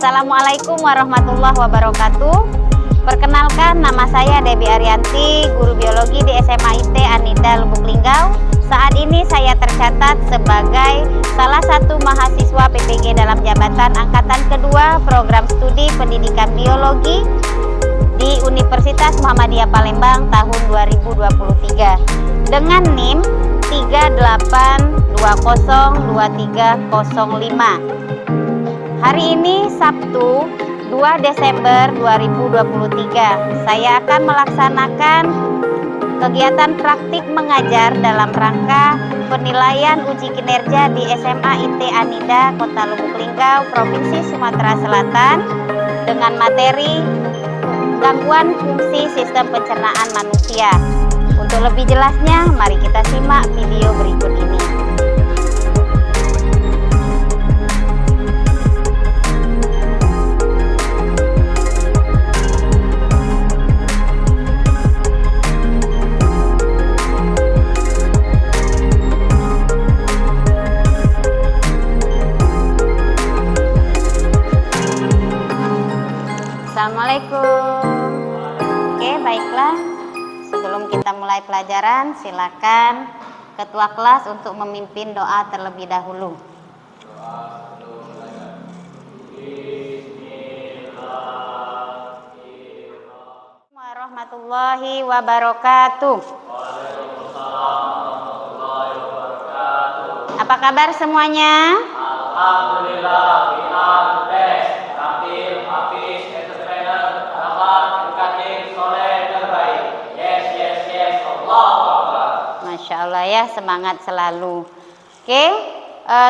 Assalamualaikum warahmatullahi wabarakatuh. Perkenalkan, nama saya Debbie Arianti, guru biologi di SMA IT Anida Lubuk Linggau. Saat ini saya tercatat sebagai salah satu mahasiswa PPG dalam jabatan angkatan kedua program studi pendidikan biologi di Universitas Muhammadiyah Palembang tahun 2023 dengan NIM 38202305. Hari ini Sabtu 2 Desember 2023, saya akan melaksanakan kegiatan praktik mengajar dalam rangka penilaian uji kinerja di SMA IT Anida Kota Lubuk Linggau, Provinsi Sumatera Selatan dengan materi gangguan fungsi sistem pencernaan manusia. Untuk lebih jelasnya, mari kita simak video berikut ini. Assalamualaikum. Oke, baiklah. Sebelum kita mulai pelajaran, silakan ketua kelas untuk memimpin doa terlebih dahulu. Bismillahirrahmanirrahim. Warahmatullahi wabarakatuh. Apa kabar semuanya? Alhamdulillah, Masya Allah ya, semangat selalu. Oke,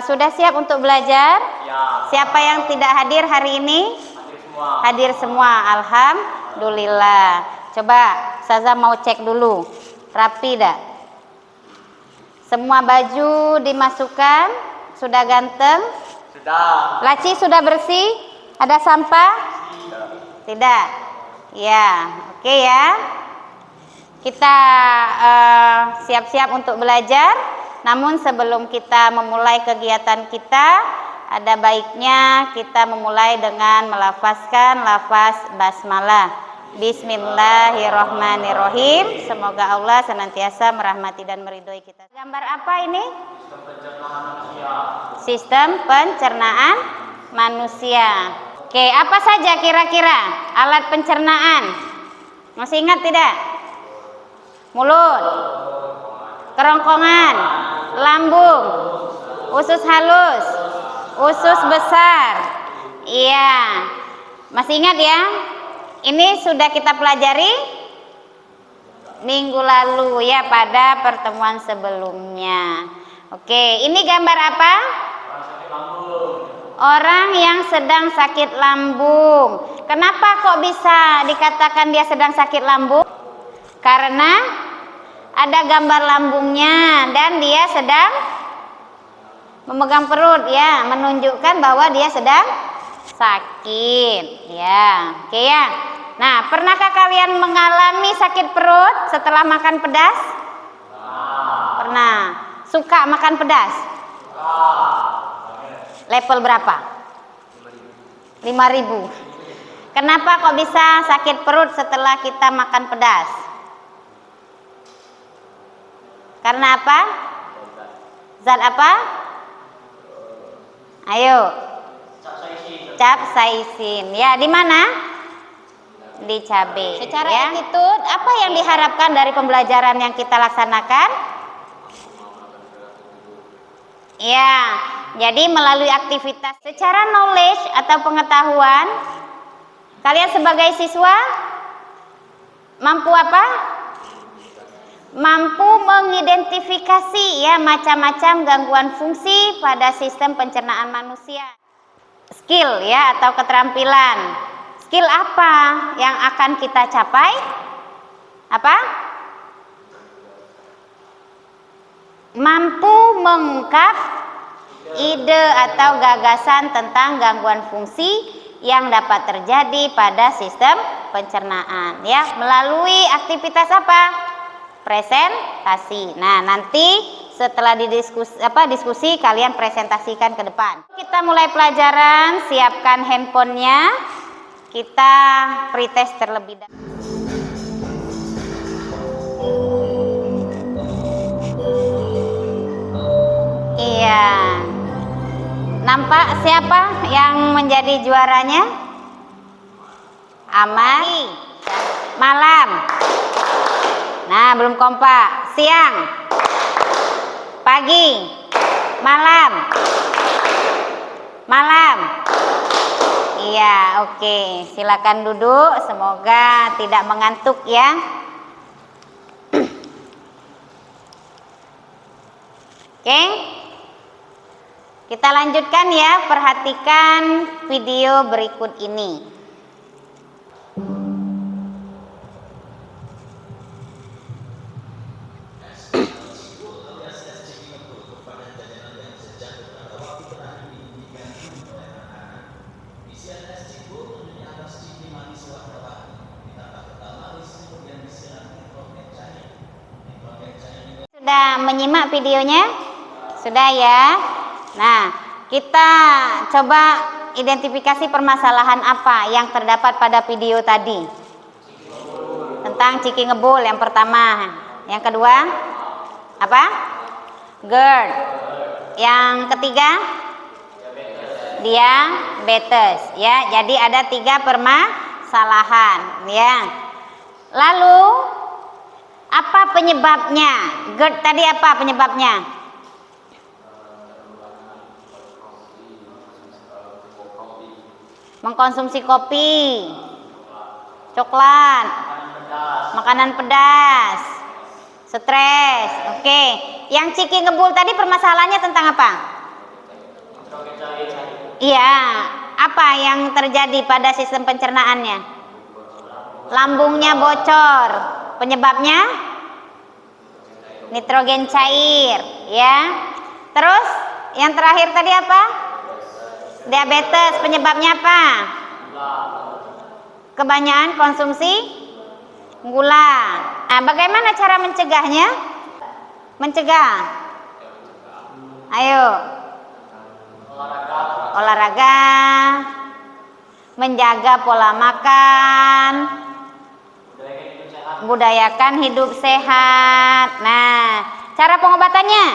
sudah siap untuk belajar? Ya. Siapa yang tidak hadir hari ini? Hadir semua. Hadir semua, alhamdulillah. Coba Saza mau cek dulu, rapi dah? Semua baju dimasukkan, sudah ganteng? Sudah. Laci sudah bersih? Ada sampah? Tidak. Ya, oke ya. Kita siap-siap untuk belajar. Namun sebelum kita memulai kegiatan kita, ada baiknya kita memulai dengan melafazkan lafaz basmalah. Bismillahirrahmanirrahim. Semoga Allah senantiasa merahmati dan meridhoi kita. Gambar apa ini? Sistem pencernaan manusia. Oke, apa saja kira-kira alat pencernaan? Masih ingat tidak? Mulut, kerongkongan, lambung, usus halus, usus besar. Iya, masih ingat ya? Ini sudah kita pelajari minggu lalu ya, pada pertemuan sebelumnya. Oke, ini gambar apa? Orang yang sedang sakit lambung. Kenapa kok bisa dikatakan dia sedang sakit lambung? Karena ada gambar lambungnya dan dia sedang memegang perut ya, menunjukkan bahwa dia sedang sakit ya. Oke ya. Nah, pernahkah kalian mengalami sakit perut setelah makan pedas? Pernah. Suka makan pedas? Level berapa? 5.000. Kenapa kok bisa sakit perut setelah kita makan pedas? Karena apa? Zat apa? Ayo. Capsaicin. Ya, di mana? Di cabai. Secara ya, attitude, apa yang diharapkan dari pembelajaran yang kita laksanakan? Ya, jadi melalui aktivitas. Secara knowledge atau pengetahuan, kalian sebagai siswa mampu apa? Mampu mengidentifikasi ya macam-macam gangguan fungsi pada sistem pencernaan manusia. Skill ya atau keterampilan. Skill apa yang akan kita capai? Apa? Mampu mengungkap ide atau gagasan tentang gangguan fungsi yang dapat terjadi pada sistem pencernaan ya, melalui aktivitas apa? Presentasi. Nah, nanti setelah diskusi kalian presentasikan ke depan. Kita mulai pelajaran, siapkan handphonenya. Kita pretest terlebih dahulu. Iya. Nampak siapa yang menjadi juaranya? Amali. Malam. Nah, belum kompak. Siang. Pagi. Malam. Malam. Iya, oke. Silakan duduk. Semoga tidak mengantuk ya. Oke. Kita lanjutkan ya. Perhatikan video berikut ini. Sudah menyimak videonya? Sudah ya? Nah, kita coba identifikasi permasalahan apa yang terdapat pada video tadi. Tentang ciki ngebul yang pertama. Yang kedua, apa? GERD. Yang ketiga, diabetes. Ya, jadi ada 3 permasalahan. Ya. Lalu apa penyebabnya? GERD tadi apa penyebabnya? Mengkonsumsi kopi, coklat, makanan pedas, stres. Oke. Yang ciki ngebul tadi permasalahannya tentang apa? Iya. Apa yang terjadi pada sistem pencernaannya? Lambungnya bocor. Penyebabnya nitrogen cair, ya. Terus yang terakhir tadi apa? Diabetes. Penyebabnya apa? Kebanyakan konsumsi gula. Nah, bagaimana cara mencegahnya? Mencegah. Ayo. Olahraga. Menjaga pola makan. Budayakan hidup sehat. Nah, cara pengobatannya?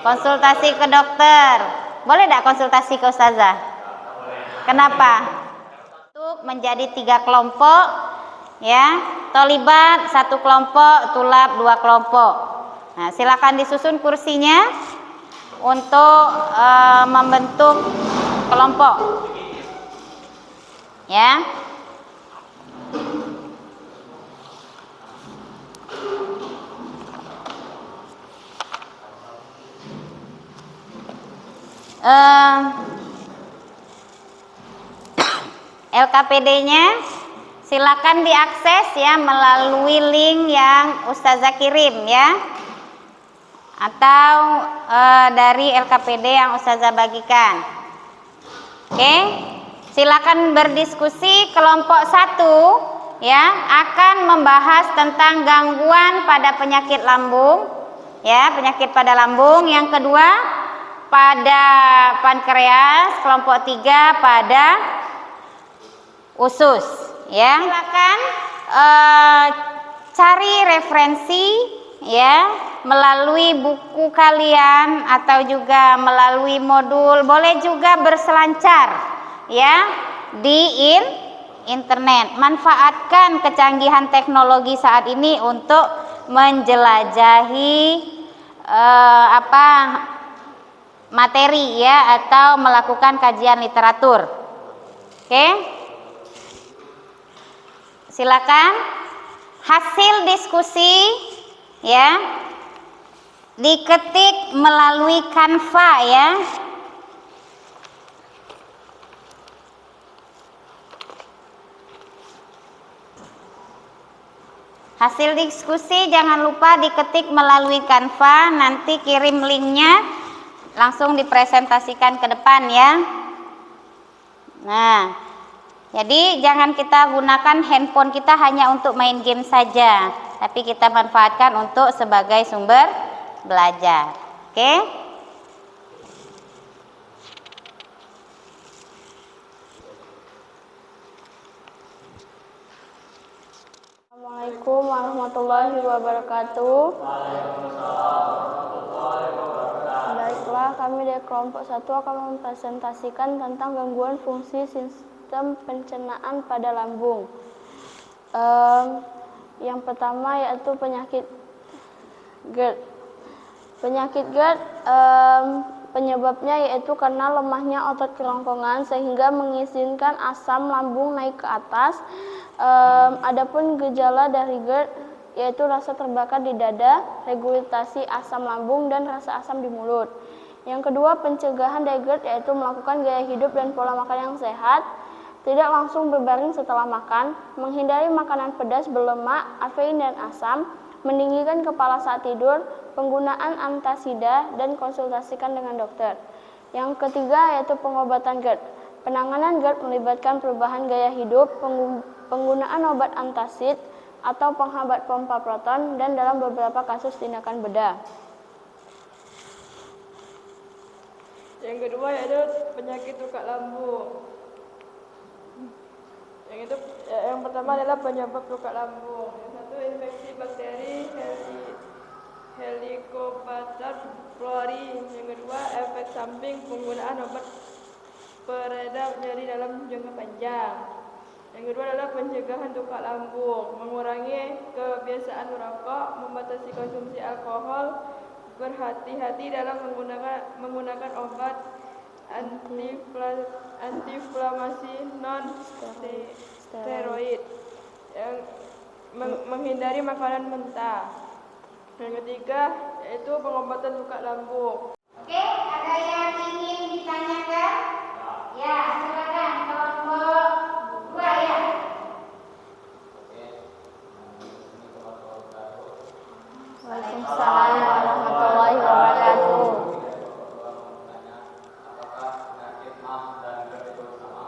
Konsultasi ke dokter. Boleh tidak konsultasi ke ustazah? Kenapa? Untuk menjadi 3 kelompok, ya. Tolibat 1 kelompok, tulab 2 kelompok. Nah, silakan disusun kursinya untuk membentuk kelompok, ya. LKPD-nya silakan diakses ya melalui link yang ustazah kirim ya, atau dari LKPD yang ustazah bagikan. Oke, silakan berdiskusi. Kelompok 1 ya akan membahas tentang gangguan pada penyakit lambung ya, penyakit pada lambung. Yang kedua pada pankreas, kelompok 3 pada usus ya. Silakan cari referensi ya melalui buku kalian atau juga melalui modul. Boleh juga berselancar ya di internet. Manfaatkan kecanggihan teknologi saat ini untuk menjelajahi materi ya, atau melakukan kajian literatur. Oke. Silakan hasil diskusi ya diketik melalui Canva ya. Hasil diskusi jangan lupa diketik melalui Canva, nanti kirim linknya langsung dipresentasikan ke depan ya. Nah, jadi jangan kita gunakan handphone kita hanya untuk main game saja, tapi kita manfaatkan untuk sebagai sumber belajar. Oke? Assalamualaikum warahmatullahi wabarakatuh. Baiklah, kami dari kelompok 1 akan mempresentasikan tentang gangguan fungsi sistem pencernaan pada lambung. Yang pertama yaitu penyakit GERD. Penyakit GERD penyebabnya yaitu karena lemahnya otot kerongkongan sehingga mengizinkan asam lambung naik ke atas. Adapun gejala dari GERD yaitu rasa terbakar di dada, regurgitasi asam lambung, dan rasa asam di mulut. Yang kedua, pencegahan dari GERD yaitu melakukan gaya hidup dan pola makan yang sehat, tidak langsung berbaring setelah makan, menghindari makanan pedas, berlemak, kafein dan asam, meninggikan kepala saat tidur, penggunaan antasida, dan konsultasikan dengan dokter. Yang ketiga yaitu pengobatan GERD. Penanganan GERD melibatkan perubahan gaya hidup, penggunaan obat antasid atau penghambat pompa proton, dan dalam beberapa kasus tindakan bedah. Yang kedua yaitu penyakit tukak lambung. Yang pertama adalah penyebab tukak lambung. Yang satu, infeksi bakteri Helicobacter pylori. Yang kedua, efek samping penggunaan obat peredam nyeri dalam jangka panjang. Yang kedua adalah pencegahan tukak lambung, mengurangi kebiasaan merokok, membatasi konsumsi alkohol, berhati-hati dalam menggunakan obat antiinflamasi non steroid, yang menghindari makanan mentah. Yang ketiga yaitu pengobatan tukak lambung. Oke, ada yang ingin ditanyakan? Ya, silakan kelompok 2 ya. Waalaikumsalam warahmatullahi wabarakatuh. Apakah penyakit MAH dan GERD itu sama?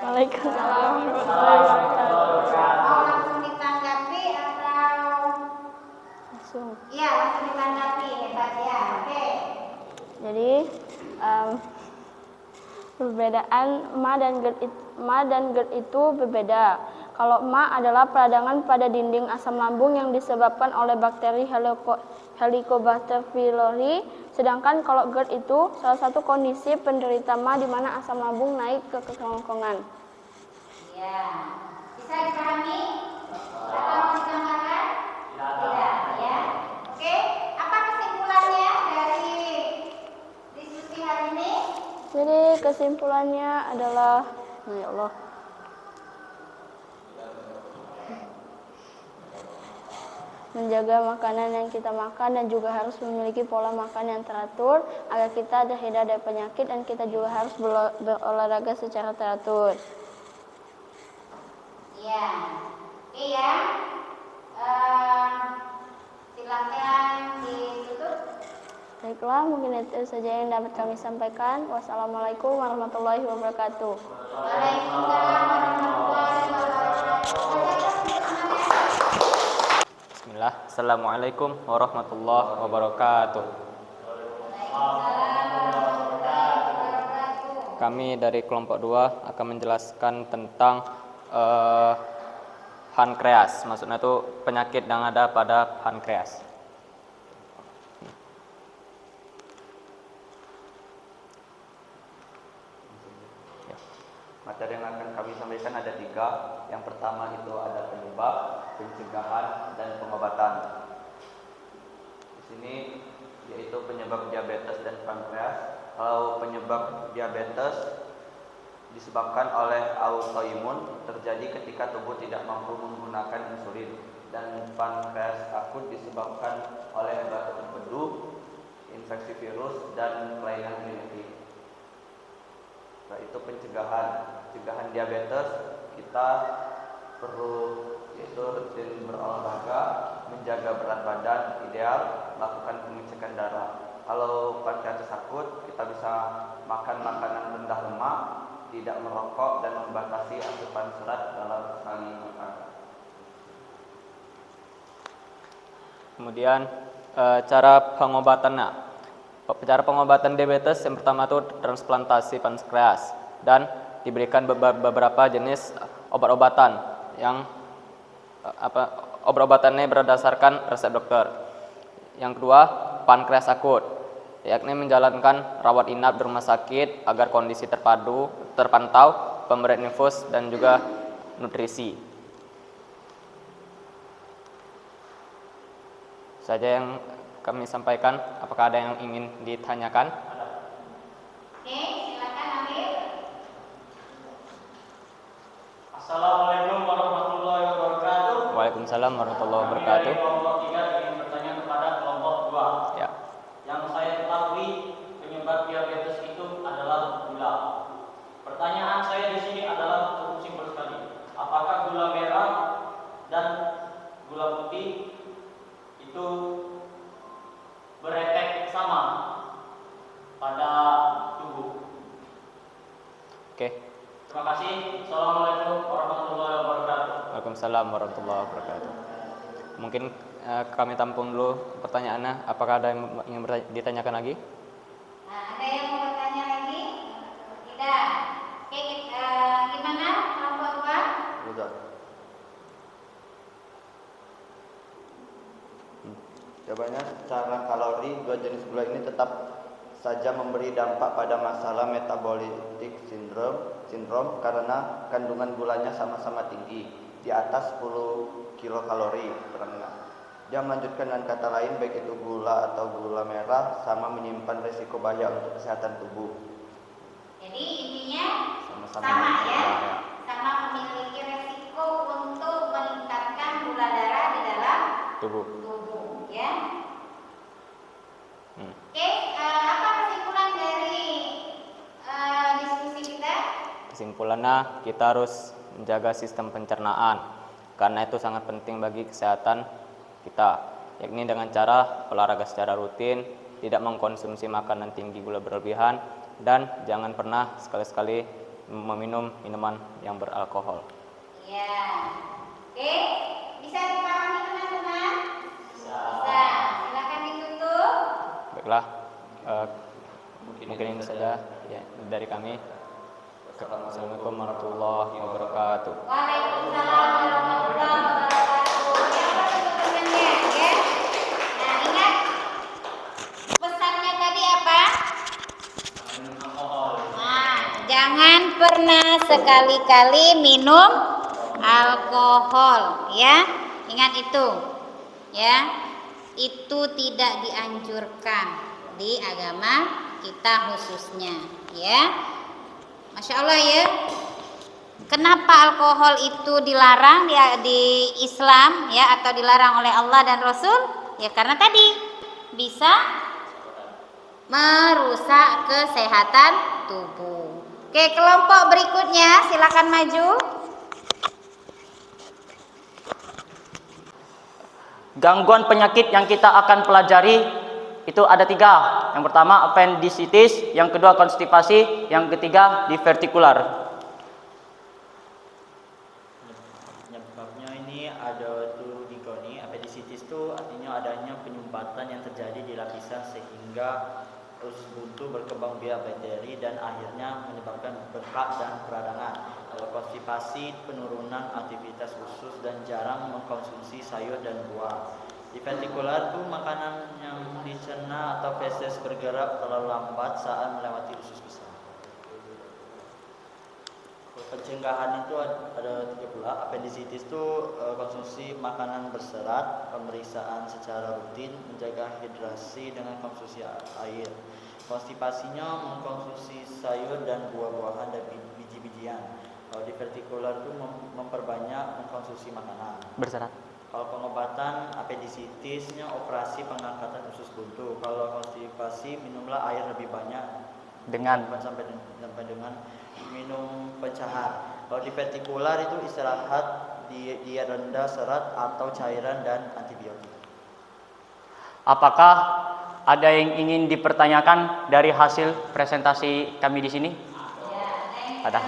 Waalaikumsalam warahmatullahi wabarakatuh. Mau langsung ditanggapi atau? Langsung. Iya, langsung ditanggapi. Hebat ya. Oke. Jadi perbedaan MA dan GERD itu berbeda. Kalau MA adalah peradangan pada dinding asam lambung yang disebabkan oleh bakteri Helicobacter pylori, sedangkan kalau GERD itu salah satu kondisi penderita MA di mana asam lambung naik ke kerongkongan. Ya. Bisa dipahami? Atau mau ditambahkan? Tidak, ya. Oke, apa kesimpulannya dari diskusi hari ini? Jadi kesimpulannya adalah, ya Allah, menjaga makanan yang kita makan dan juga harus memiliki pola makan yang teratur agar kita terhindar dari penyakit, dan kita juga harus berolahraga secara teratur. Iya. Oke ya. Silakan ditutup. Baiklah, mungkin itu saja yang dapat kami sampaikan. Wassalamualaikum warahmatullahi wabarakatuh. Waalaikumsalam warahmatullahi wabarakatuh. Bismillah. Assalamualaikum warahmatullahi wabarakatuh. Kami dari kelompok 2 akan menjelaskan tentang pankreas. Maksudnya itu penyakit yang ada pada pankreas. Materi yang akan kami sampaikan ada 3. Yang pertama itu ada penyebab, pencegahan, dan pengobatan. Di sini yaitu penyebab diabetes dan pankreas. Kalau penyebab diabetes disebabkan oleh autoimun, terjadi ketika tubuh tidak mampu menggunakan insulin, dan pankreas akut disebabkan oleh batuk empedu, infeksi virus, dan kelainan genetik. Itu pencegahan diabetes, kita perlu yaitu rutin berolahraga, menjaga berat badan ideal, melakukan pengecekan darah. Kalau pankreas akut, kita bisa makan makanan rendah lemak, tidak merokok, dan membatasi asupan serat dalam sekali makan. Kemudian cara pengobatannya. Cara pengobatan diabetes yang pertama itu transplantasi pankreas dan diberikan beberapa jenis obat-obatan yang obat-obatannya berdasarkan resep dokter. Yang kedua, pankreas akut, yakni menjalankan rawat inap di rumah sakit agar kondisi terpantau, pemberian infus dan juga nutrisi. Saja yang kami sampaikan. Apakah ada yang ingin ditanyakan? Oke, silakan Amir. Assalamualaikum warahmatullahi wabarakatuh. Waalaikumsalam warahmatullahi wabarakatuh. Dari kelompok 3 ingin bertanya kepada kelompok 2. Ya. Yang saya ketahui penyebab diabetes itu adalah gula. Pertanyaan saya di sini adalah cukup simpel sekali. Apakah gula merah dan gula putih itu berefek sama pada tubuh? Oke. Terima kasih. Assalamualaikum warahmatullahi wabarakatuh. Waalaikumsalam warahmatullahi wabarakatuh. Mungkin kami tampung dulu pertanyaannya. Apakah ada yang ingin ditanyakan lagi? Nah, ada yang mau bertanya lagi? Tidak. Oke, gimana kelompok 2? Udah. Jawabannya, secara kalori dua jenis gula ini tetap saja memberi dampak pada masalah metabolic syndrome karena kandungan gulanya sama-sama tinggi, di atas 10 kilokalori per gram. Dia melanjutkan dengan kata lain, baik itu gula atau gula merah sama menyimpan risiko bahaya untuk kesehatan tubuh. Jadi intinya Sama-sama sama ya, ya. sama memiliki resiko untuk meningkatkan gula darah di dalam Tubuh. tubuh ya. Hmm. Oke, apa kesimpulan dari diskusi kita? Kesimpulannya, kita harus menjaga sistem pencernaan karena itu sangat penting bagi kesehatan kita, yakni dengan cara olahraga secara rutin, tidak mengkonsumsi makanan tinggi gula berlebihan, dan jangan pernah sekali-sekali meminum minuman yang beralkohol. Ya. Oke, bisa dipahami teman-teman? Bisa. Silakan ditutup. Baiklah, mungkin ini saja ya dari kami. Assalamualaikum warahmatullahi wabarakatuh. Waalaikumsalam warahmatullahi wabarakatuh. Yang pertanyaan ya. Nah, ingat pesannya tadi apa? Nah, jangan pernah sekali-kali minum alkohol ya. Ingat itu. Ya. Itu tidak dianjurkan di agama kita khususnya ya. Masya Allah ya. Kenapa alkohol itu dilarang di Islam ya, atau dilarang oleh Allah dan Rasul? Ya karena tadi bisa merusak kesehatan tubuh. Oke, kelompok berikutnya silakan maju. Gangguan penyakit yang kita akan pelajari itu ada 3. Yang pertama appendicitis, yang kedua konstipasi, yang ketiga divertikular. Penyebabnya ini ada tuh digoni. Appendicitis itu artinya adanya penyumbatan yang terjadi di lapisan sehingga usus buntu berkembang biak bakteri dan akhirnya menyebabkan bengkak dan peradangan. Kalau konstipasi, penurunan aktivitas usus dan jarang mengkonsumsi sayur dan buah. Divertikular itu makanan yang dicerna atau feses bergerak terlalu lambat saat melewati usus besar. Pencegahan itu ada 3 pula. Appendicitis itu konsumsi makanan berserat, pemeriksaan secara rutin, menjaga hidrasi dengan konsumsi air. Konstipasinya mengkonsumsi sayur dan buah-buahan dan biji-bijian. Kalau divertikular itu memperbanyak mengkonsumsi makanan Berserat. Kalau pengobatan appendicitisnya operasi pengangkatan usus buntu. Kalau konstipasi minumlah air lebih banyak sampai dengan minum pencahar. Kalau divertikular itu istirahat, dia rendah serat atau cairan dan antibiotik. Apakah ada yang ingin dipertanyakan dari hasil presentasi kami di sini? Ya, ada yang Ada.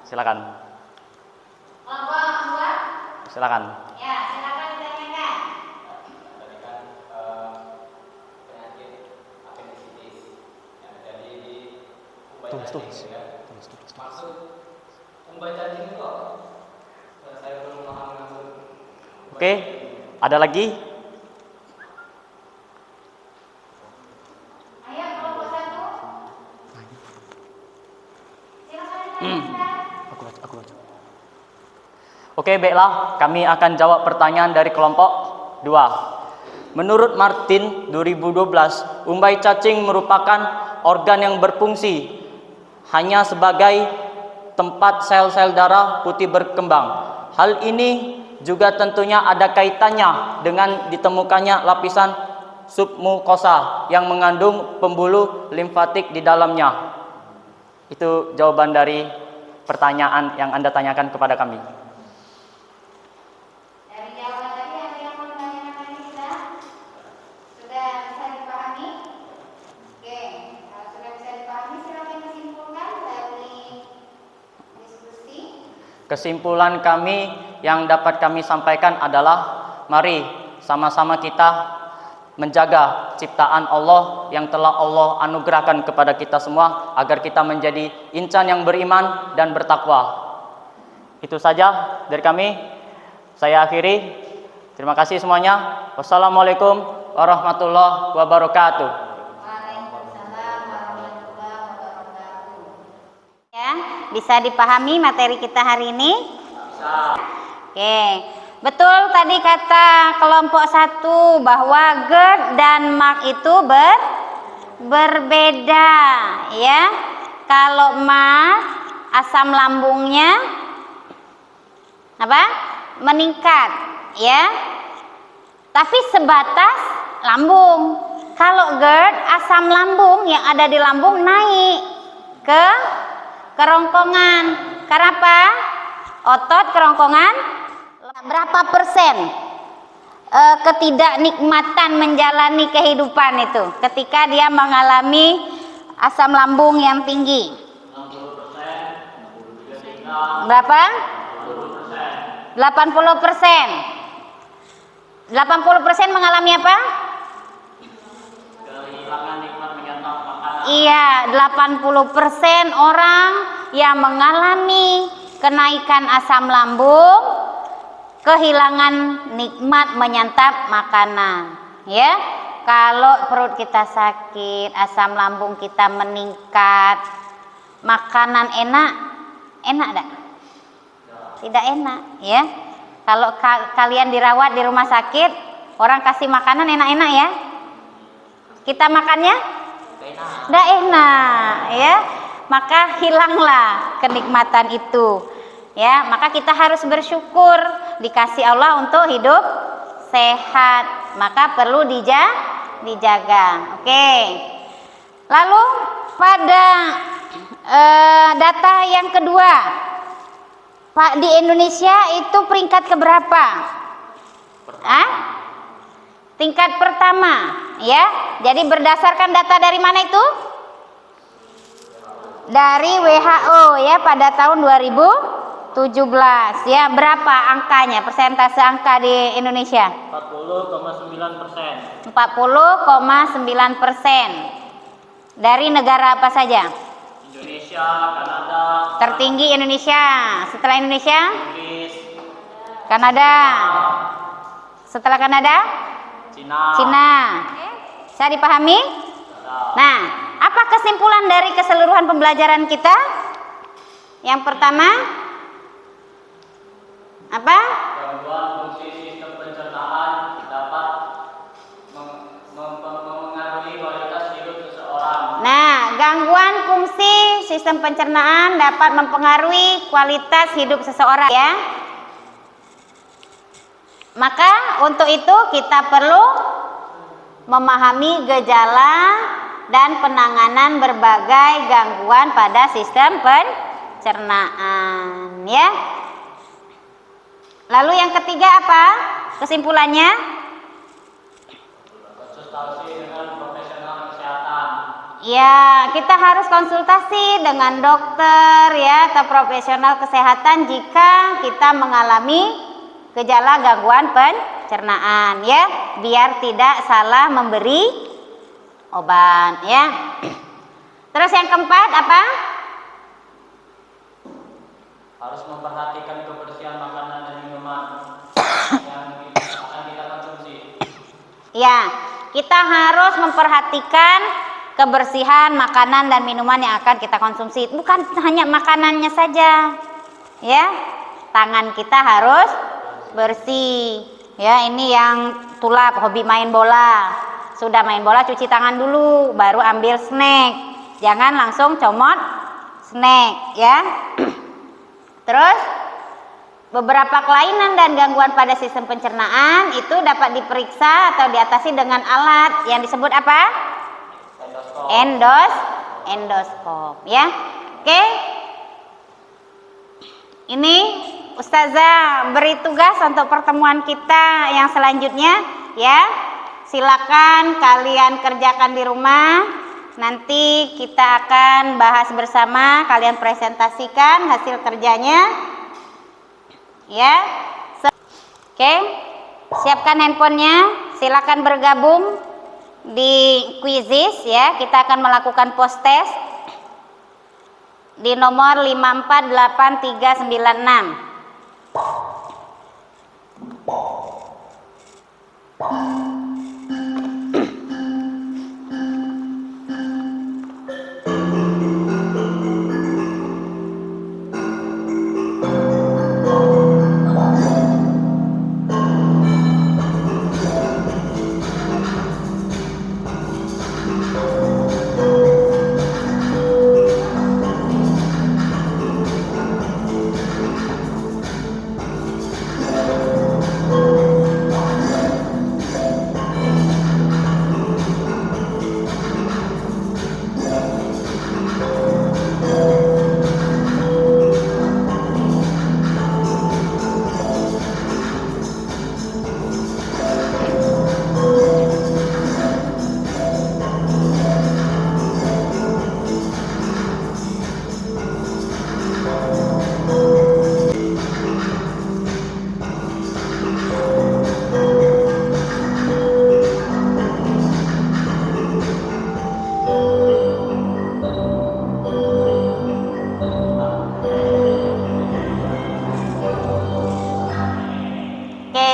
Silakan. Silakan. Ya, silakan ditanyakan. Tadi kan penyakit apendisitis yang terjadi di umbai cacing, ya. Maksud umbai cacing itu apa? Saya belum paham maksud. Oke, ada lagi? Ayo kelompok 1. Silakan ditanyakan. Oke, baiklah, kami akan jawab pertanyaan dari kelompok 2. Menurut Martin 2012, umbai cacing merupakan organ yang berfungsi hanya sebagai tempat sel-sel darah putih berkembang. Hal ini juga tentunya ada kaitannya dengan ditemukannya lapisan submukosa yang mengandung pembuluh limfatik di dalamnya. Itu jawaban dari pertanyaan yang Anda tanyakan kepada kami. Dari jawaban tadi ada yang mau ditanyakan lagi sudah? Sudah bisa dipahami? Oke, kalau sudah bisa dipahami silakan disimpulkan dari diskusi. Kesimpulan kami yang dapat kami sampaikan adalah mari sama-sama kita menjaga ciptaan Allah yang telah Allah anugerahkan kepada kita semua agar kita menjadi insan yang beriman dan bertakwa. Itu saja dari kami. Saya akhiri. Terima kasih semuanya. Wassalamualaikum warahmatullahi wabarakatuh. Waalaikumsalam warahmatullahi wabarakatuh. Ya, bisa dipahami materi kita hari ini? Bisa. Oke. Betul tadi kata kelompok 1 bahwa GERD dan MAC itu berbeda ya. Kalau MAC asam lambungnya apa? Meningkat ya. Tapi sebatas lambung. Kalau GERD asam lambung yang ada di lambung naik ke kerongkongan. Karena apa? Otot kerongkongan berapa persen ketidaknikmatan menjalani kehidupan itu ketika dia mengalami asam lambung yang tinggi? Berapa? 80%. 80% mengalami apa? Kehilangan nikmat menyantap makanan. Iya, 80% orang yang mengalami kenaikan asam lambung kehilangan nikmat menyantap makanan ya. Kalau perut kita sakit, asam lambung kita meningkat, makanan enak enggak? Tidak enak ya. Kalau kalian dirawat di rumah sakit, orang kasih makanan enak-enak ya, kita makannya tidak enak ya, maka hilanglah kenikmatan itu ya. Maka kita harus bersyukur dikasih Allah untuk hidup sehat, maka perlu dijaga. Oke. Lalu pada data yang kedua, Pak, di Indonesia itu peringkat keberapa? Tingkat pertama ya. Jadi berdasarkan data dari mana itu? Dari WHO ya, pada tahun 2017 ya. Berapa angkanya, persentase angka di Indonesia? 40,9%. 40,9%. Dari negara apa saja? Indonesia, Kanada, Tertinggi Indonesia. Setelah Indonesia? Inggris, Kanada. Setelah Kanada? Cina. Bisa dipahami? Nah, apa kesimpulan dari keseluruhan pembelajaran kita? Yang pertama, apa? gangguan fungsi sistem pencernaan dapat mempengaruhi kualitas hidup seseorang. Nah, gangguan fungsi sistem pencernaan dapat mempengaruhi kualitas hidup seseorang ya. Maka untuk itu kita perlu memahami gejala dan penanganan berbagai gangguan pada sistem pencernaan ya. Lalu yang ketiga apa kesimpulannya? Konsultasi dengan profesional kesehatan. Ya, kita harus konsultasi dengan dokter ya atau profesional kesehatan jika kita mengalami gejala gangguan pencernaan ya, biar tidak salah memberi obat ya. Terus yang keempat apa? Harus memperhatikan kebersihan makanan dan minuman yang akan kita konsumsi. Ya, kita harus memperhatikan kebersihan makanan dan minuman yang akan kita konsumsi. Bukan hanya makanannya saja. Ya, tangan kita harus bersih. Ya, ini yang tulap hobi main bola. Sudah main bola cuci tangan dulu, baru ambil snack. Jangan langsung comot snack, ya. Terus beberapa kelainan dan gangguan pada sistem pencernaan itu dapat diperiksa atau diatasi dengan alat yang disebut apa? Endoskop ya. Oke. Ini Ustazah beri tugas untuk pertemuan kita yang selanjutnya ya. Silakan kalian kerjakan di rumah. Nanti kita akan bahas bersama, kalian presentasikan hasil kerjanya. Ya. Oke. Siapkan handphonenya, silakan bergabung di Quizizz ya. Kita akan melakukan post test di nomor 548396.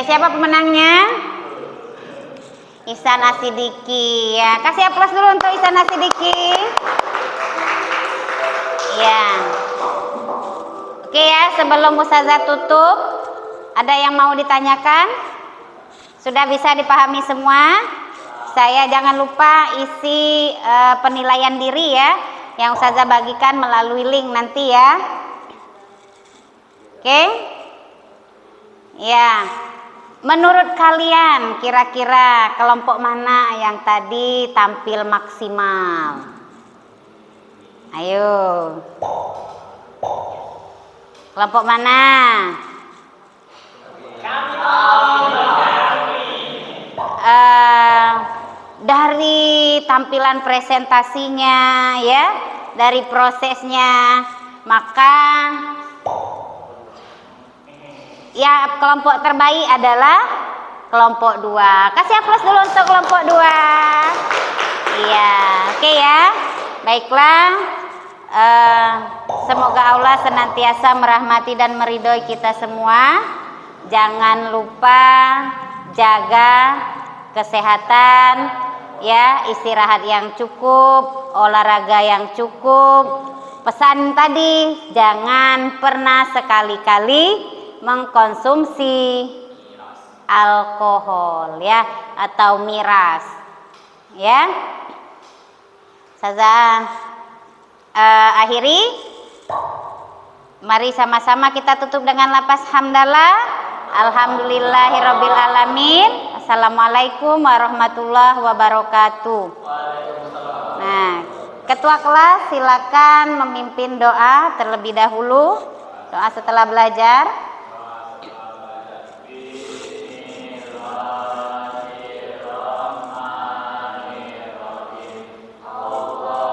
Siapa pemenangnya? Ihsan Asidiki ya. Kasih aplaus dulu untuk Ihsan Asidiki. Ya. Oke ya, sebelum Ustazah tutup, ada yang mau ditanyakan? Sudah bisa dipahami semua? Saya jangan lupa isi penilaian diri ya, yang Ustazah bagikan melalui link nanti ya. Oke? Ya. Menurut kalian kira-kira kelompok mana yang tadi tampil maksimal? Ayo. Kelompok mana? Dari tampilan presentasinya ya, dari prosesnya, maka ya kelompok terbaik adalah kelompok 2. Kasih aplaus dulu untuk kelompok 2. Iya, oke ya. Baiklah. Semoga Allah senantiasa merahmati dan meridhoi kita semua. Jangan lupa jaga kesehatan ya, istirahat yang cukup, olahraga yang cukup. Pesan tadi, jangan pernah sekali-kali mengkonsumsi alkohol ya atau miras ya. Ustazah akhiri, mari sama-sama kita tutup dengan lafaz hamdalah. Alhamdulillahirabbil alamin. Assalamualaikum warahmatullahi wabarakatuh. Nah, ketua kelas silakan memimpin doa terlebih dahulu. Doa setelah belajar. Allah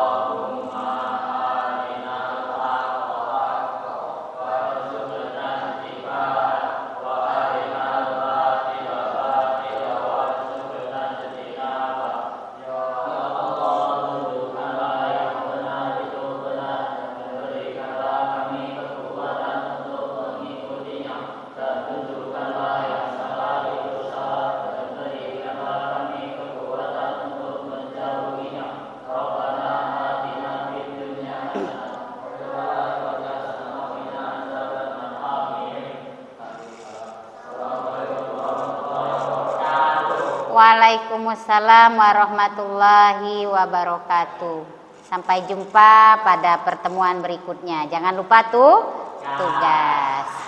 Waalaikumsalam warahmatullahi wabarakatuh. Sampai jumpa pada pertemuan berikutnya. Jangan lupa tugas.